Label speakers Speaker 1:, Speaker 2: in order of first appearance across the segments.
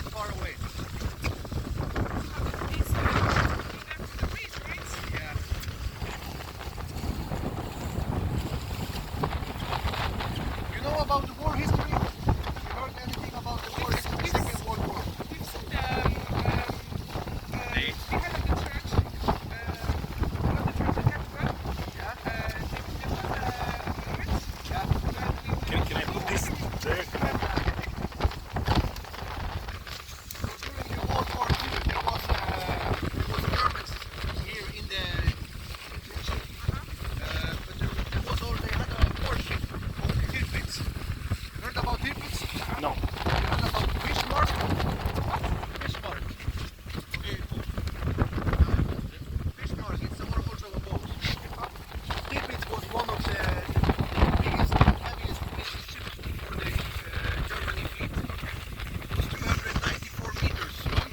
Speaker 1: quite far away. Yeah. You know about the war history? You heard anything about the war history? Second World War?
Speaker 2: We've seen the behind of the church, catamaranul.
Speaker 1: Yeah.
Speaker 2: There was a bridge.
Speaker 1: Yeah.
Speaker 3: Can I put this there?
Speaker 1: During the World War II, there was Germans here in the Tromsø. But there was all they had a warship called Tirpitz. Heard about Tirpitz?
Speaker 3: No.
Speaker 1: Heard about Bismarck? Bismarck. Okay. Bismarck, it's also a boat. Tirpitz was one of the biggest, heaviest ships for the Germany fleet. It was 294 meters long,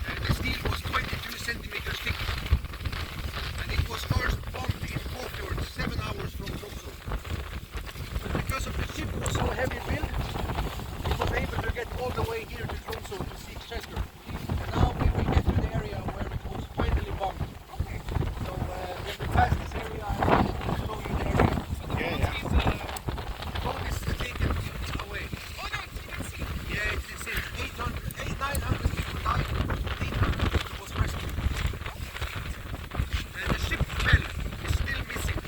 Speaker 1: and the steel was 22 centimeters thick. And it was first bombed in Kåfjord, 7 hours from Tromsø. Because of the ship was so heavy built, it was able to get all the way here to Tromsø to seek shelter. And now we will get to the area where it was finally bombed.
Speaker 2: Okay.
Speaker 1: So we have passed this area and we'll show you the area.
Speaker 3: Yeah.
Speaker 1: The boat is taken away.
Speaker 2: Oh no, you can see.
Speaker 1: Yeah, it's 900 people died, 800 people was rescued. And the ship well is still missing,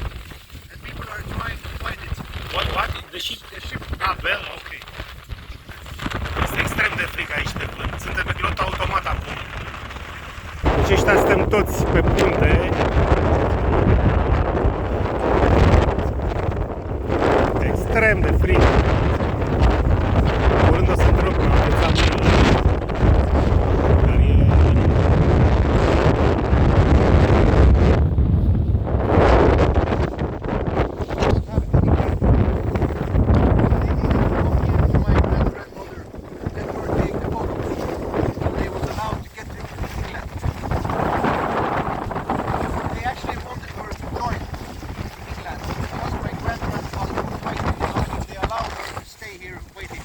Speaker 1: and people are trying to find it.
Speaker 3: What? The ship?
Speaker 1: The ship
Speaker 3: Ah, bell, ok. Este extrem de fric aici pe pământ. Suntem pe pilot automat acum. Deci ăștia suntem toți pe punte. Extrem de fric. Curând o să întrerup examenul. Dar e...
Speaker 1: my grandmother that were taking the boat. They was allowed to get to England. They actually wanted her to join England. Because my grandmother was fighting in the army, they allowed her to stay here waiting.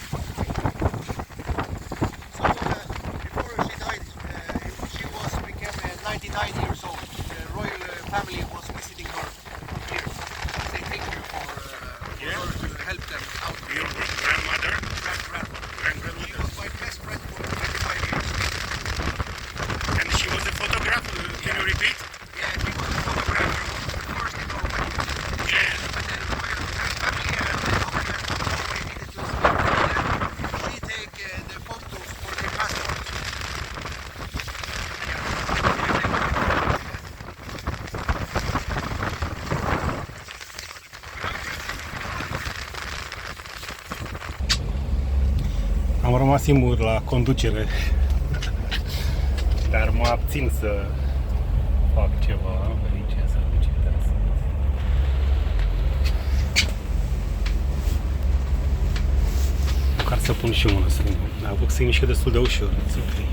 Speaker 1: So before she died, she became 99 years old. The royal family was visiting her here. They thank you for her to help them out.
Speaker 3: Your grandmother?
Speaker 1: Grandmother. She was my best friend for 25 years.
Speaker 3: And she was a photographer. Can you repeat?
Speaker 1: Yeah, she was a photographer. First in Norway.
Speaker 3: Yeah.
Speaker 1: But then her family and the government of Norway needed to speak. She take the photos for their passports.
Speaker 3: Am rămas singur la conducere, dar mă abțin să fac ceva aici, să duc interesant. Măcar să pun și mână, să am făcut să-i mișcă destul de ușor. It's okay.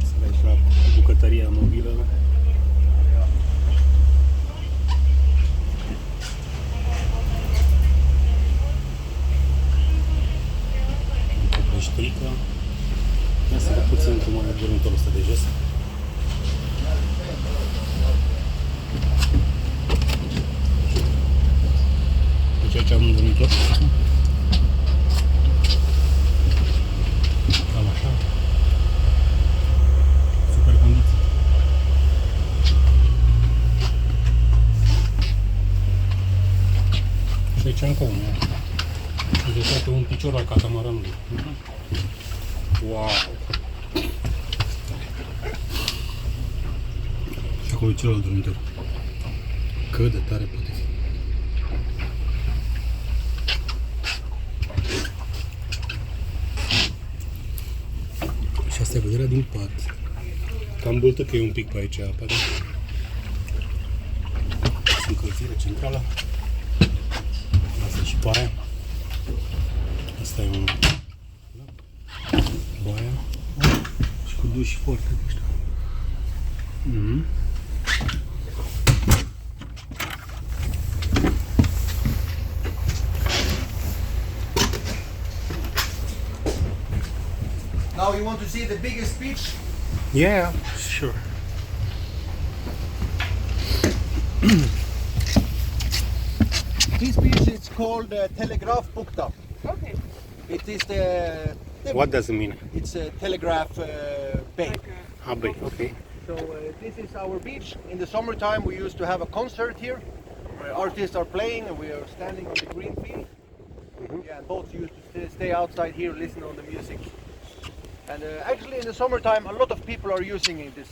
Speaker 3: Sunt aici la bucătăria mobilă. Copleșturică. Ia să văd puțin cum are dormitorul ăsta de jos. Deci aici am un dormitor. Cam așa. Super condiții. Și aici încă unul. Deci este un picior al catamaranului. Wow! Și acolo e celălalt dormitor. Cât de tare poate fi. Și asta e vederea din pat. Cam bâltă că e un pic pe aici apa, da? Încălzire. centrală. Asta și baia. Asta e un... baia. Și cu duș foarte mișto.
Speaker 1: Now you want to see the biggest beach?
Speaker 3: Yeah, sure.
Speaker 1: This beach is called Telegrafbukta.
Speaker 2: Okay.
Speaker 1: It is the
Speaker 3: What does it mean?
Speaker 1: it's a telegraph bay.
Speaker 2: Like
Speaker 3: Abai, okay.
Speaker 1: So this is our beach. In the summertime we used to have a concert here where artists are playing and we are standing on the green field. Yeah, and boats used to stay outside here, listen on the music. And actually in the summertime a lot of people are using this.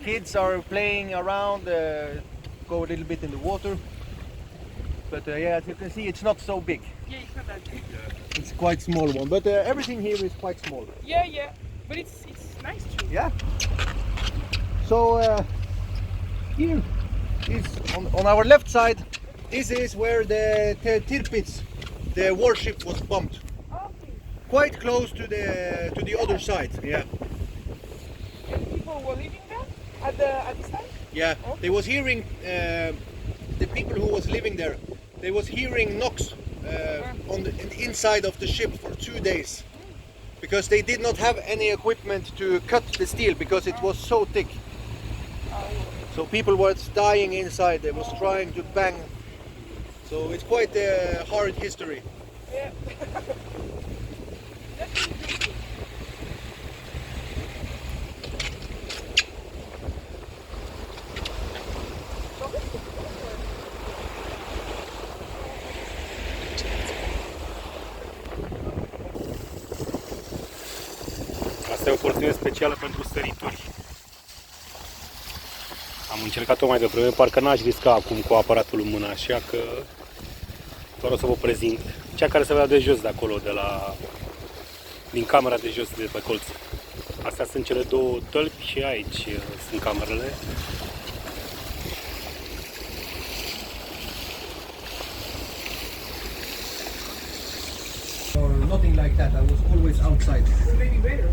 Speaker 1: Kids are playing around, go a little bit in the water. But yeah, as you can see it's not so big.
Speaker 2: yeah, it's not that big.
Speaker 1: It's quite small one, but everything here is quite small.
Speaker 2: Yeah, yeah. But it's nice too.
Speaker 1: Yeah. So here is on our left side. This is where the Tirpitz, the warship, was bombed.
Speaker 2: Okay.
Speaker 1: Quite close to the other side. Yeah.
Speaker 2: And people were living there at this time?
Speaker 1: Yeah.
Speaker 2: Okay.
Speaker 1: They was hearing the people who was living there. They was hearing knocks on the inside of the ship for 2 days because they did not have any equipment to cut the steel because it was so thick. So people were dying inside. They was trying to bang. So it's quite a hard history.
Speaker 2: Yeah. That's interesting.
Speaker 3: Asta e o porțiune specială pentru sărituri. Am încercat-o mai devreme, parcă n-aș risca acum cu aparatul în mână, așa că doar o să vă prezint. Cea care se vedea de jos de acolo, din camera de jos de pe colț. Astea sunt cele două tălpi și aici sunt camerele.
Speaker 1: Or nothing like that. I was always outside.
Speaker 2: So maybe better.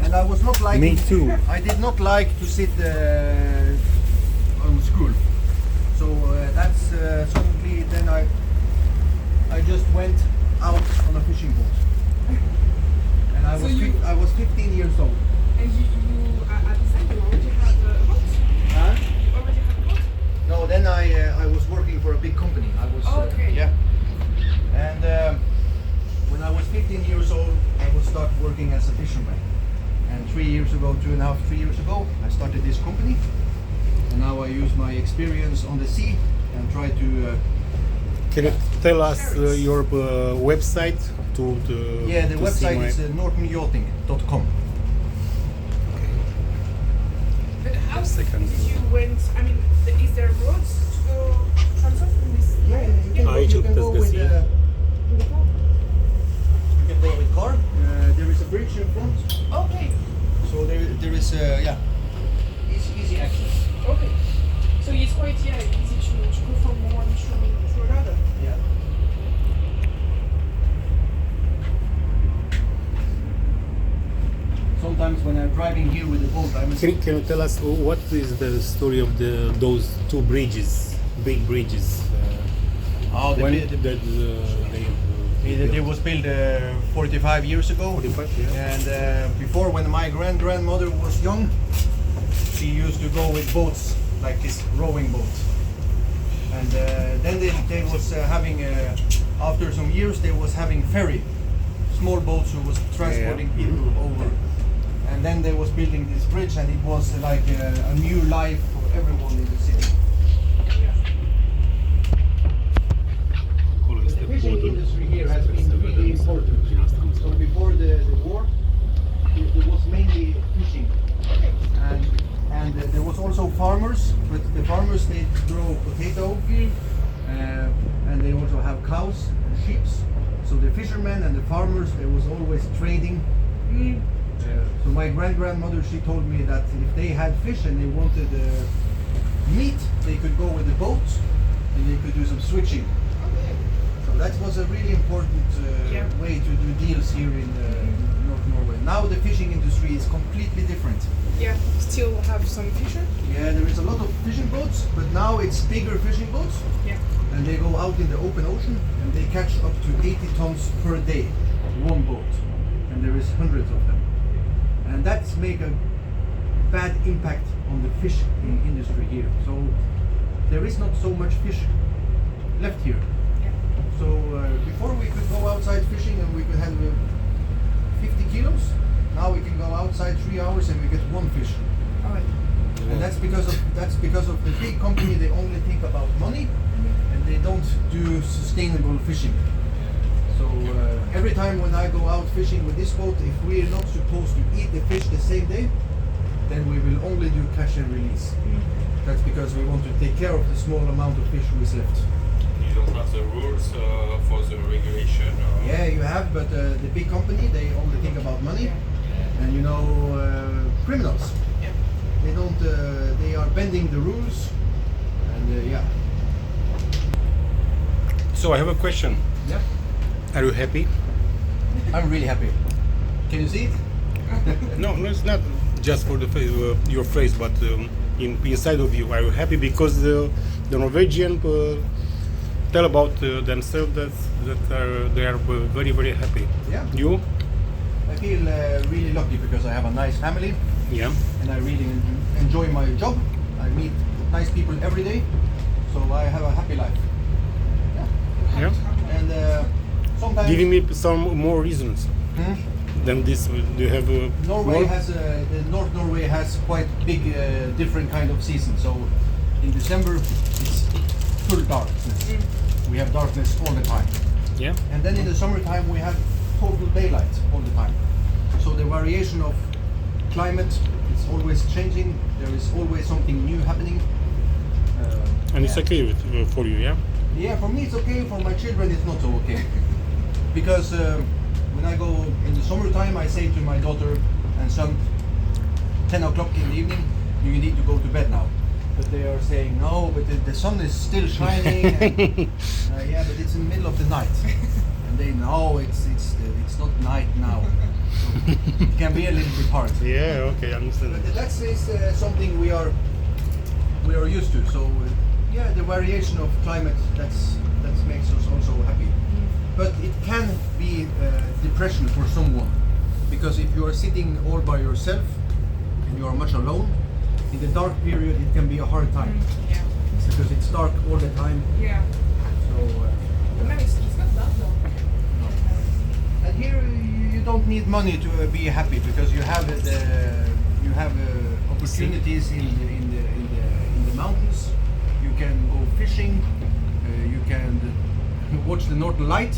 Speaker 1: And I was not like.
Speaker 3: Me too.
Speaker 1: I did not like to sit on school. So that's suddenly then I just went out on a fishing boat. And
Speaker 2: So you-
Speaker 1: I was 15 years old.
Speaker 2: And you at this time you already had a boat?
Speaker 1: Huh?
Speaker 2: You already had a boat?
Speaker 1: No, then I was working for a big company. I was
Speaker 2: Okay.
Speaker 1: yeah. And when I was 15 years old, I would start working as a fisherman. And 3 years ago, 2.5, 3 years ago, I started this company. And now I use my experience on the sea and try to.
Speaker 3: Can you tell us your website to
Speaker 1: Yeah, the
Speaker 3: to
Speaker 1: website
Speaker 3: see
Speaker 1: is nortonyachting.com.
Speaker 2: But how
Speaker 3: Second.
Speaker 2: did you went? I mean, is there roads to go Tromsø from this?
Speaker 1: You
Speaker 3: Aici
Speaker 1: can go
Speaker 3: puteți
Speaker 1: with
Speaker 3: găsi.
Speaker 1: you can go with car. There is a bridge in front,
Speaker 2: Okay.
Speaker 1: so there is easy access.
Speaker 2: Okay. So it's quite easy to go from one to another.
Speaker 1: Yeah. Sometimes when I'm driving here with the boat,
Speaker 3: Can you tell us what is the story of those two bridges, big bridges?
Speaker 1: Oh,
Speaker 3: When
Speaker 1: the,
Speaker 3: did
Speaker 1: it was built 45 years ago.
Speaker 3: 45, yeah.
Speaker 1: And before, when my grandmother was young, she used to go with boats like this, rowing boats. And then they was having, after some years, they was having ferry, small boats who was transporting
Speaker 3: Yeah.
Speaker 1: people over. And then they was building this bridge, and it was like a new life for everyone in the city.
Speaker 3: Acolo
Speaker 1: The
Speaker 3: este
Speaker 1: fishing
Speaker 3: podul.
Speaker 1: industry here has been really important. So before the war, there was mainly fishing, and there was also farmers. But the farmers, they grow potato, and they also have cows and sheep. So the fishermen and the farmers, they was always trading. So my grandmother, she told me that if they had fish and they wanted meat, they could go with the boat and they could do some switching. So that was a really important way to do deals here in North Norway. Now the fishing industry is completely different.
Speaker 2: Yeah, still have some fisher.
Speaker 1: Yeah, there is a lot of fishing boats, but now it's bigger fishing boats.
Speaker 2: Yeah.
Speaker 1: And they go out in the open ocean and they catch up to 80 tons per day, one boat. And there is hundreds of them. And that's make a bad impact on the fishing industry here. So there is not so much fish left here.
Speaker 2: Yeah.
Speaker 1: So before we could go outside fishing and we could have 50 kilos. Now we can go outside 3 hours and we get one fish.
Speaker 2: Oh,
Speaker 1: And that's because of the big company. They only think about money and they don't do sustainable fishing. So every time when I go out fishing with this boat, if we're not supposed to eat the fish the same day, then we will only do catch and release. That's because we want to take care of the small amount of fish who is left.
Speaker 4: You don't have the rules for the regulation?
Speaker 1: Yeah, you have, but the big company, they only think about money. And you know, criminals.
Speaker 2: Yeah.
Speaker 1: They don't. They are bending the rules, and yeah.
Speaker 3: So I have a question.
Speaker 1: Yeah.
Speaker 3: Are you happy?
Speaker 1: I'm really happy. Can you see it?
Speaker 3: No, it's not just for the face, your face, but inside of you. Are you happy because the Norwegian tell about themselves that they are very, very happy?
Speaker 1: Yeah.
Speaker 3: You?
Speaker 1: I feel really lucky because I have a nice family
Speaker 3: Yeah.
Speaker 1: and I really enjoy my job. I meet nice people every day, so I have a happy life.
Speaker 3: Yeah.
Speaker 1: And sometimes
Speaker 3: Giving me some more reasons
Speaker 1: Hmm?
Speaker 3: than this. Do you have
Speaker 1: Norway
Speaker 3: more?
Speaker 1: has the North Norway has quite big different kind of season. So in December it's full darkness. We have darkness all the time.
Speaker 3: Yeah.
Speaker 1: And then in the summertime we have total daylight all the time. So the variation of climate is always changing. There is always something new happening.
Speaker 3: And it's okay for you, yeah?
Speaker 1: Yeah, for me it's okay. For my children it's not so okay. Because when I go in the summertime, I say to my daughter and son, 10 o'clock in the evening, you need to go to bed now. But they are saying, no, but the sun is still shining. And, yeah, but it's in the middle of the night. And they know it's not night now. So it can be a little bit hard.
Speaker 3: Yeah, okay, I understand.
Speaker 1: But that is something we are used to. So yeah, the variation of climate that makes us also happy. But it can be depression for someone, because if you are sitting all by yourself and you are much alone, in the dark period it can be a hard time
Speaker 2: Yeah.
Speaker 1: because it's dark all the time.
Speaker 2: Yeah.
Speaker 1: So
Speaker 2: But maybe it's not that dark.
Speaker 1: and here you don't need money to be happy because you have opportunities in the mountains. You can go fishing. You can watch the Northern Light.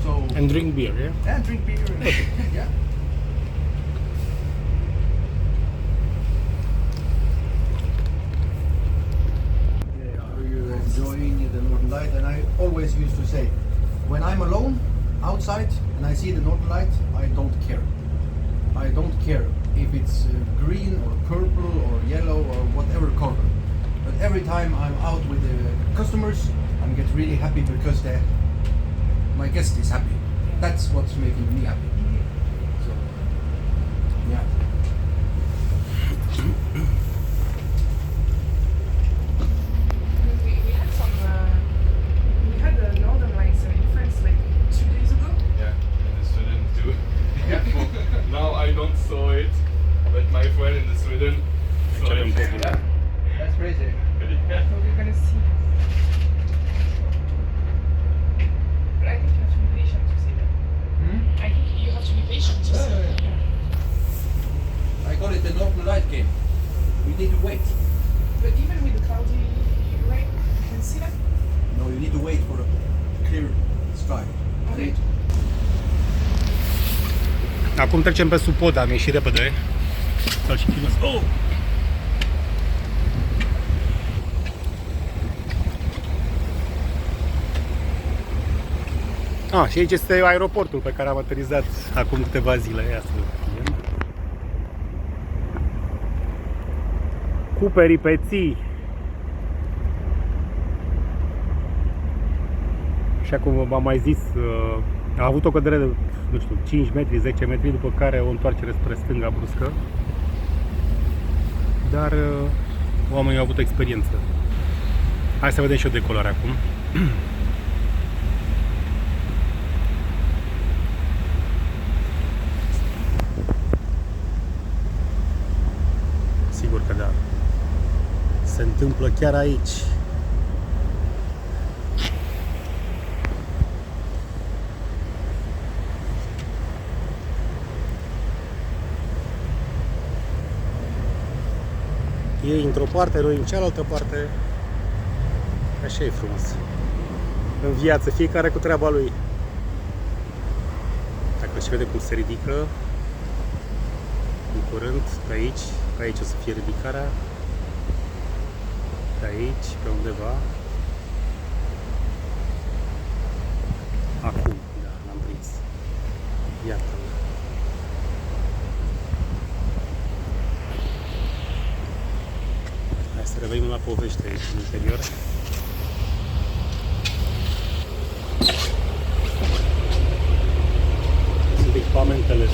Speaker 1: So
Speaker 3: And drink beer, yeah?
Speaker 1: and drink beer. And, yeah. Are you enjoying the Northern Light? And I always used to say, when I'm alone outside and I see the Northern Light, I don't care. I don't care if it's green or purple or yellow or whatever color. But every time I'm out with the customers, I get really happy because my guest is happy. That's what's making me happy. So, yeah.
Speaker 2: We had some. We had the Northern Lights in France like 2 days ago.
Speaker 4: Yeah, and the Sweden too.
Speaker 1: Yeah.
Speaker 4: Now I don't saw it, but my friend in the Sweden saw it.
Speaker 1: Yeah. That's crazy.
Speaker 4: Yeah.
Speaker 2: So we're gonna see. But I think you have to be patient to see that.
Speaker 1: Hmm?
Speaker 2: I think you have to be patient to see that.
Speaker 1: I call it the Northern Light game. We need to wait.
Speaker 2: But even with the cloudy rain, you can see that.
Speaker 1: No, you need to wait for a clear sky.
Speaker 2: Okay.
Speaker 3: Acum trecem pe sub pod, am ieșit repede. Să-l și filmez. Oh! Și aici este aeroportul pe care am aterizat acum câteva zile. Ia să vedem. Cu peripeții. Așa cum v-am mai zis, a avut o cădere de, nu știu, 5 metri, 10 metri, după care o întoarcere spre stânga bruscă. Dar oamenii au avut experiență. Hai să vedem și o decolare acum. Sigur că da. Se întâmplă chiar aici. Ei într-o parte, noi în cealaltă parte. Așa e frumos. În viață, fiecare cu treaba lui. Dacă și vede cum se ridică în curând, pe aici o să fie ridicarea. Pe aici, pe undeva. Acum, da, l-am prins. Iată-l. Hai să revenim la povește aici, în interior. Sunt echipamentele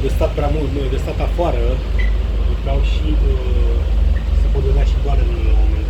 Speaker 3: de stat prea mult, de stat afară, vreau și să pot vedea și doar în unele momente.